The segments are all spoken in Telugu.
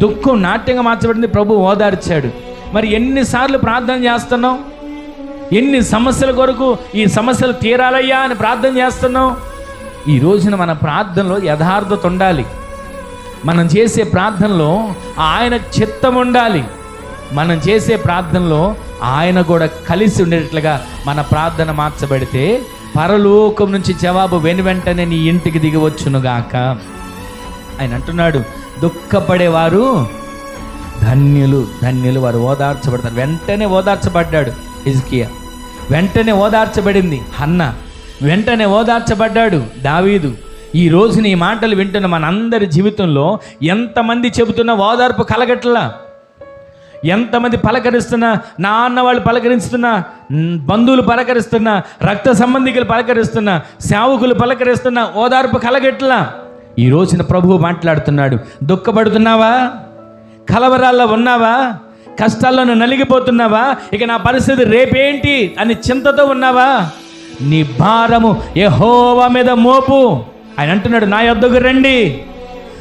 దుఃఖం నాట్యంగా మార్చబడింది, ప్రభు ఓదార్చాడు. మరి ఎన్నిసార్లు ప్రార్థన చేస్తున్నాం? ఎన్ని సమస్యల కొరకు ఈ సమస్యలు తీరాలయ్యా అని ప్రార్థన చేస్తున్నాం. ఈ రోజున మన ప్రార్థనలో యథార్థత ఉండాలి. మనం చేసే ప్రార్థనలో ఆయన చిత్తం ఉండాలి. మనం చేసే ప్రార్థనలో ఆయన కూడా కలిసి ఉండేటట్లుగా మన ప్రార్థన మార్చబడితే పరలోకం నుంచి జవాబు వెనువెంటనే నీ ఇంటికి దిగివచ్చునుగాక. ఆయన అంటున్నాడు, దుఃఖపడేవారు ధన్యులు, ధన్యులు, వారు ఓదార్చబడతారు. వెంటనే ఓదార్చబడ్డాడు హిజ్కియా, వెంటనే ఓదార్చబడింది హన్నా, వెంటనే ఓదార్చబడ్డాడు దావీదు. ఈ రోజున ఈ మాటలు వింటున్న మనందరి జీవితంలో ఎంతమంది చెబుతున్న ఓదార్పు కలగట్లా, ఎంతమంది పలకరిస్తున్నా, నాన్న వాళ్ళు పలకరిస్తున్నా, బంధువులు పలకరిస్తున్నా, రక్త సంబంధికులు పలకరిస్తున్నా, సేవకులు పలకరిస్తున్నా, ఓదార్పు కలగట్లా. ఈ రోజున ప్రభువు మాట్లాడుతున్నాడు, దుఃఖపడుతున్నావా? కలవరాల్లో ఉన్నావా? కష్టాలను నలిగిపోతున్నావా? ఇక నా పరిస్థితి రేపేంటి అని చింతతో ఉన్నావా? నీ భారము యెహోవా మీద మోపు. ఆయన అంటున్నాడు, నా యొద్దకు రండి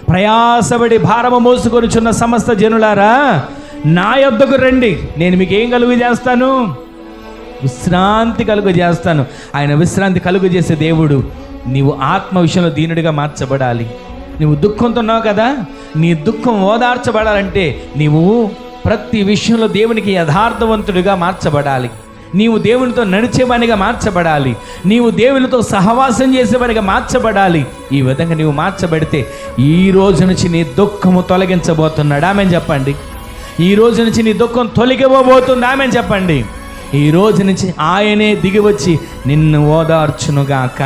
ప్రయాసపడి భారము మోసుకొనుచున్న సమస్త జనులారా, నా యొద్దకు రండి, నేను మీకు ఏం కలుగు చేస్తాను? విశ్రాంతి కలుగు చేస్తాను. ఆయన విశ్రాంతి కలుగు చేసే దేవుడు. నీవు ఆత్మ విషయంలో దీనుడిగా మార్చబడాలి. నువ్వు దుఃఖంతో ఉన్నావు కదా, నీ దుఃఖం ఓదార్చబడాలంటే నీవు ప్రతి విషయంలో దేవునికి యథార్థవంతుడిగా మార్చబడాలి. నీవు దేవునితో నడిచేవానిగా మార్చబడాలి. నీవు దేవునితో సహవాసం చేసేవానిగా మార్చబడాలి. ఈ విధంగా నీవు మార్చబడితే ఈ రోజు నుంచి నీ దుఃఖము తొలగించబోతున్నాడు. ఆమెను చెప్పండి. ఈ రోజు నుంచి నీ దుఃఖం తొలగిపోబోతుంది. ఆమెను చెప్పండి. ఈ రోజు నుంచి ఆయనే దిగివచ్చి నిన్ను ఓదార్చునుగాక.